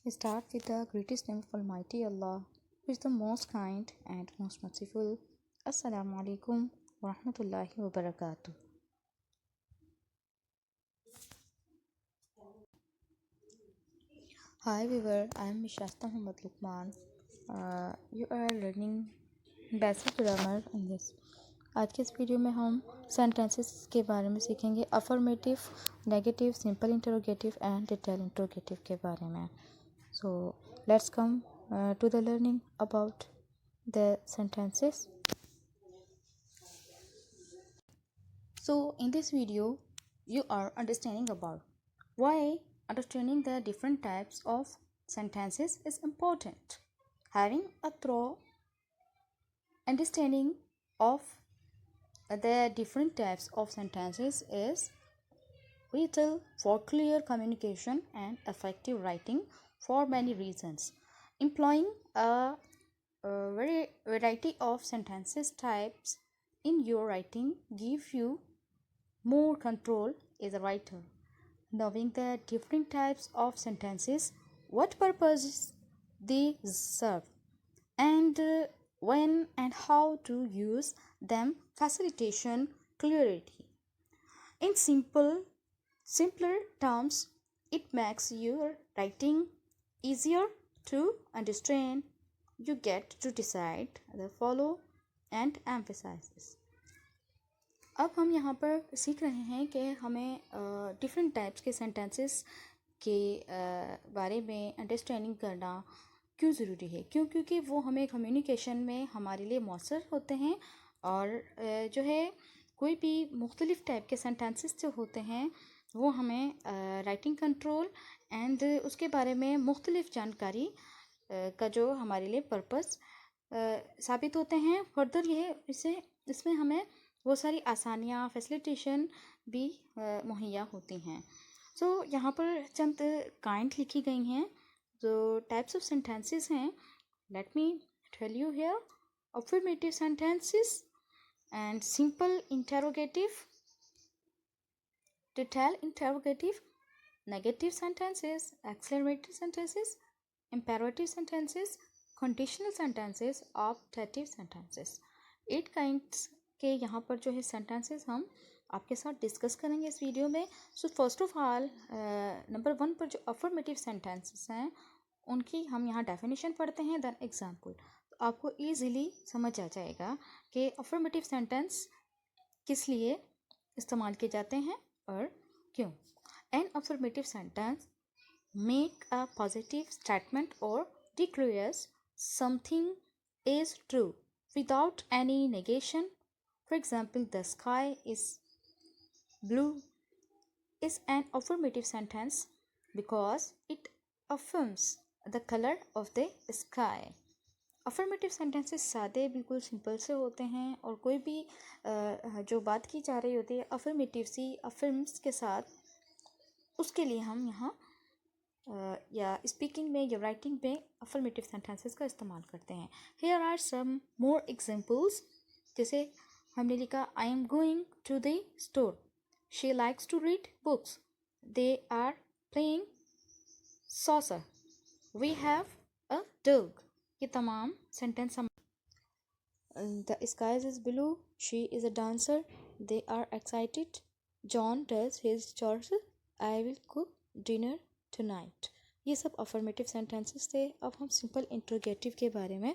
We start with the greatest name of Almighty Allah, who is the most kind and most merciful. Assalamu alaikum wa rahmatullahi wa barakatuh. Hi viewer, I am Mishasta Muhammad Lukman. You are learning basic grammar in this. आज के इस video में हम sentences के बारे में सीखेंगे, affirmative, negative, simple interrogative and detail interrogative के बारे में. So let's come to the learning about the sentences. So in this video you are understanding about why understanding the different types of sentences is important. Having a thorough understanding of the different types of sentences is vital for clear communication and effective writing for many reasons. Employing a variety of sentences types in your writing give you more control as a writer. Knowing the different types of sentences, what purposes they serve, and when and how to use them facilitation clarity. In simpler terms, it makes your writing easier to understand. You get to decide the follow and emphasizes. अब हम यहाँ पर सीख रहे हैं कि हमें different types के सेंटेंसेस के बारे में अंडरस्टैंडिंग करना क्यों ज़रूरी है. क्योंकि वो हमें कम्युनिकेशन में हमारे लिए मौसर होते हैं, और जो है कोई भी मुख्तलिफ़ टाइप के सेंटेंसेस जो होते हैं वो हमें राइटिंग कंट्रोल एंड उसके बारे में मुख्तलिफ़ जानकारी का जो हमारे लिए पर्पस साबित होते हैं. फर्दर इसमें हमें वो सारी आसानियाँ फैसिलिटेशन भी मुहैया होती हैं. सो यहाँ पर चंद काइंड लिखी गई हैं जो टाइप्स ऑफ सेंटेंसेस हैं. Let me tell you here. Affirmative sentences and simple interrogative, detailed interrogative, negative sentences, exclamatory sentences, imperative sentences, conditional sentences, optative sentences. 8 kinds के यहाँ पर जो है sentences हम आपके साथ डिस्कस करेंगे इस वीडियो में. So first of all number 1 पर जो affirmative sentences हैं उनकी हम यहाँ डेफिनेशन पढ़ते हैं, देन एग्जाम्पल. आपको ईज़िली समझ आ जाएगा कि अफर्मेटिव सेंटेंस किस लिए इस्तेमाल किए जाते हैं और क्यों. An affirmative sentence make a positive statement और declares something is true without any negation. For example, the sky is blue is an affirmative sentence because it affirms the color of the sky. Affirmative sentences सादे बिल्कुल simple से होते हैं, और कोई भी जो बात की जा रही होती है अफर्मेटिव सी अफर्म्स के साथ, उसके लिए हम यहाँ या स्पीकिंग में या राइटिंग में अफर्मेटिव सेंटेंसेस का इस्तेमाल करते हैं. Here are some more examples. जैसे हमने लिखा, I am going to the store. She likes to read books. They are playing soccer. We have a dog. ये तमाम सेंटेंस हम. The sky is blue. She is a dancer. They are excited. John does his chores. I will cook dinner tonight. ये सब affirmative sentences थे. अब हम simple interrogative के बारे में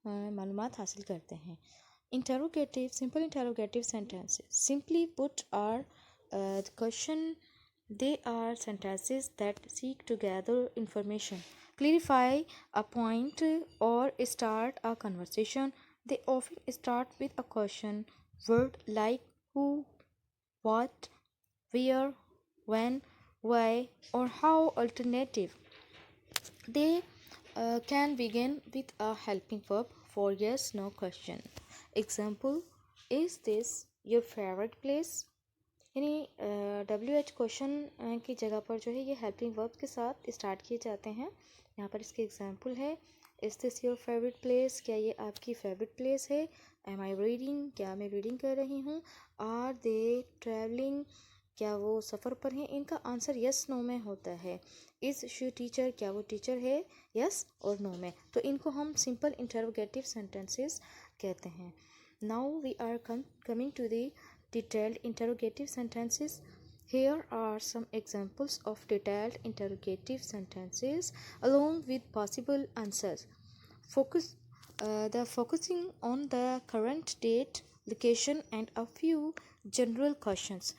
मालूमात हासिल करते हैं. Interrogative, simple interrogative sentences simply put are the question. They are sentences that seek to gather information, clarify a point, or start a conversation. They often start with a question word like who, what, where, when, why, or how. Alternative, they can begin with a helping verb for yes no question. Example, is this your favorite place? यानी WH question की जगह पर जो है ये helping verb के साथ start किए जाते हैं. यहाँ पर इसके एग्जांपल है, is this your favourite place? क्या ये आपकी फेवरेट प्लेस है? Am I reading? क्या मैं रीडिंग कर रही हूँ? Are they travelling? क्या वो सफ़र पर हैं, इनका आंसर यस नो में होता है। इज़ शी टीचर, क्या वो टीचर है, यस और नो में। तो इनको हम सिंपल इंटरोगेटिव सेंटेंसेस कहते हैं। Now we are coming to the detailed interrogative sentences. Here are some examples of detailed interrogative sentences along with possible answers. Focusing on the current date, location and a few general questions.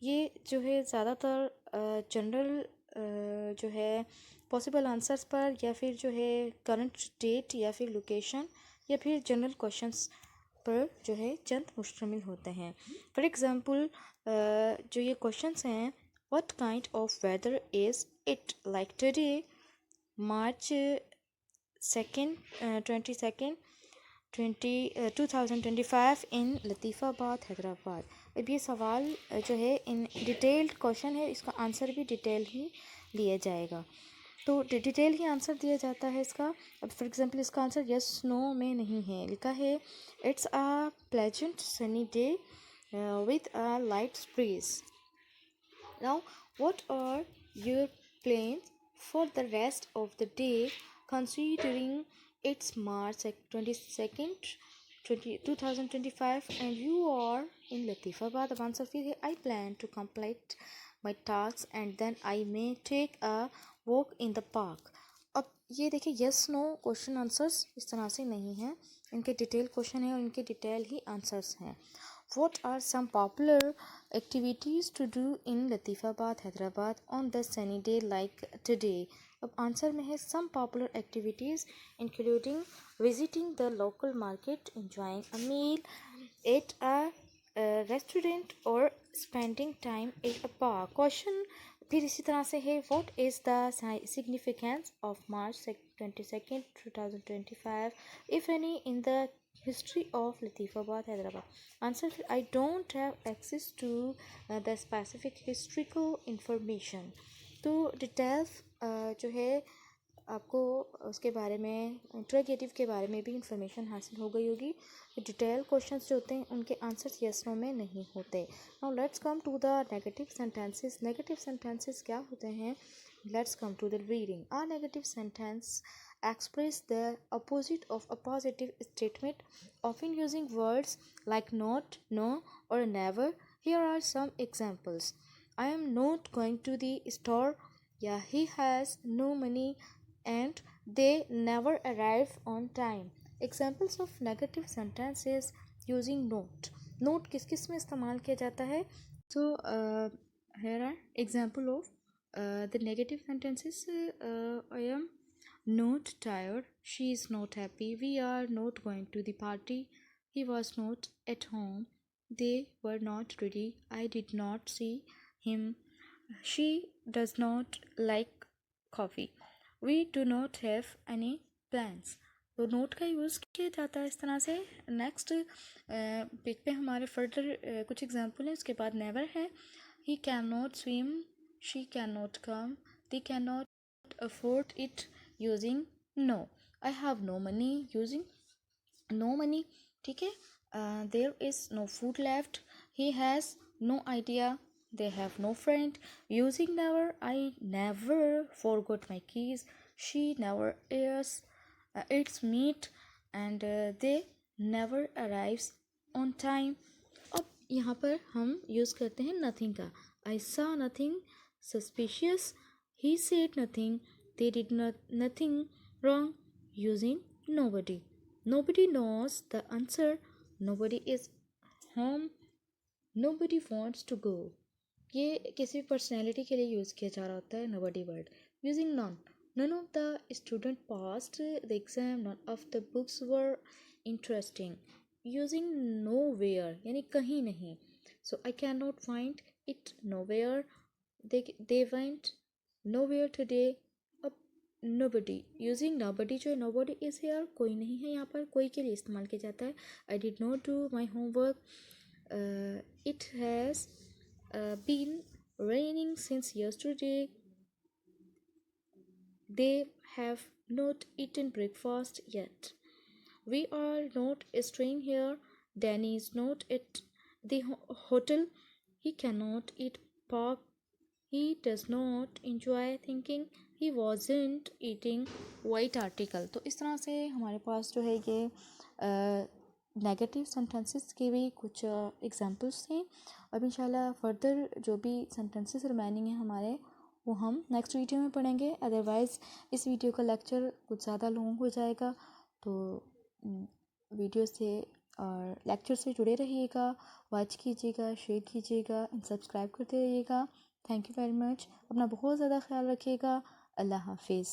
ये जो है ज़्यादातर general जो है possible answers पर या फिर जो है करंट डेट या फिर लोकेशन या फिर जनरल क्वेश्चंस पर जो है चंद मुश्तमिल होते हैं। फॉर एग्ज़ाम्पल जो ये क्वेश्चंस हैं, what kind of weather is it like today March 22nd 2025 इन लतीफ़ाबाद हैदराबाद। अब ये सवाल जो है इन डिटेल्ड क्वेश्चन है, इसका आंसर भी डिटेल ही लिया जाएगा। तो डिटेल ही आंसर दिया जाता है इसका। अब फॉर एग्जांपल इसका आंसर यस नो में नहीं है, लिखा है it's a pleasant sunny day with a light breeze. Now what are your plans for the rest of the day considering it's March 22nd 2025 and you are in Latifabad. अब answer फिर है I plan to complete my tasks and then I may take a walk in the park. अब ये देखिए yes no question answers इस तरह से नहीं हैं, इनके डिटेल क्वेश्चन है और इनके डिटेल ही आंसर्स हैं। What are some popular activities to do in Latifabad, Hyderabad on the sunny day like today? अब आंसर में है some popular activities including visiting the local market, enjoying a meal at a restaurant or spending time at a park. Question फिर इसी तरह से है what is the significance of March 22nd 2025 if any in the history of Latifabad, Hyderabad. Answer I don't have access to the specific historical information. तो details जो है आपको उसके बारे में इंटरोगेटिव के बारे में भी इंफॉर्मेशन हासिल हो गई होगी। डिटेल क्वेश्चंस जो होते हैं उनके आंसर्स यस नो में नहीं होते। Now let's come to the negative sentences. Negative sentences क्या होते हैं? Let's come to the reading. A negative sentence express the opposite of a positive statement, often using words like not, no, or never. Here are some examples. I am not going to the store. Yeah, he has no money and they never arrive on time. Examples of negative sentences using not. Not किस किस में इस्तेमाल किया जाता है? So here are example of the negative sentences. I am not tired. She is not happy. We are not going to the party. He was not at home. They were not ready. I did not see him. She does not like coffee. We do not have any plans. तो note का use किया जाता है इस तरह से। Next page पे हमारे फर्दर कुछ एग्जाम्पल हैं, उसके बाद नेवर है। He can not swim, she can not come, they can not afford it using no. I have no money using no money. ठीक है। There is no food left. He has no idea. They have no friend. Using never. I never forgot my keys. She never eats meat and they never arrives on time. अब यहाँ पर हम use करते हैं nothing का। I saw nothing suspicious. He said nothing. They did nothing wrong using nobody. Nobody knows the answer. Nobody is home. Nobody wants to go. ये किसी personality के लिए यूज़ किया जा रहा होता है nobody word. using none. None of the student passed the exam. None of the books were interesting. Using nowhere यानी कहीं नहीं. So I cannot find it nowhere. They went nowhere today. nobody using nobody जो है nobody is here कोई नहीं है यहाँ पर, कोई के लिए इस्तेमाल किया जाता है। I did not do my homework. It has been raining since yesterday. They have not eaten breakfast yet. We are not staying here. Danny is not at the hotel. He cannot eat pork. He does not enjoy thinking he wasn't eating white article. तो इस तरह से हमारे पास जो है ये negative sentences के भी कुछ एग्जांपल्स थे। अब इंशाल्लाह फर्दर जो भी सेंटेंसेस रिमेनिंग हैं हमारे वो हम नेक्स्ट वीडियो में पढ़ेंगे। अदरवाइज़ इस वीडियो का लेक्चर कुछ ज़्यादा लॉन्ग हो जाएगा, तो वीडियो से और लेक्चर से जुड़े रहिएगा, वॉच कीजिएगा, शेयर कीजिएगा एंड सब्सक्राइब करते रहिएगा। Thank you very much. अपना बहुत ज़्यादा ख्याल रखिएगा। अल्लाह हाफिज़।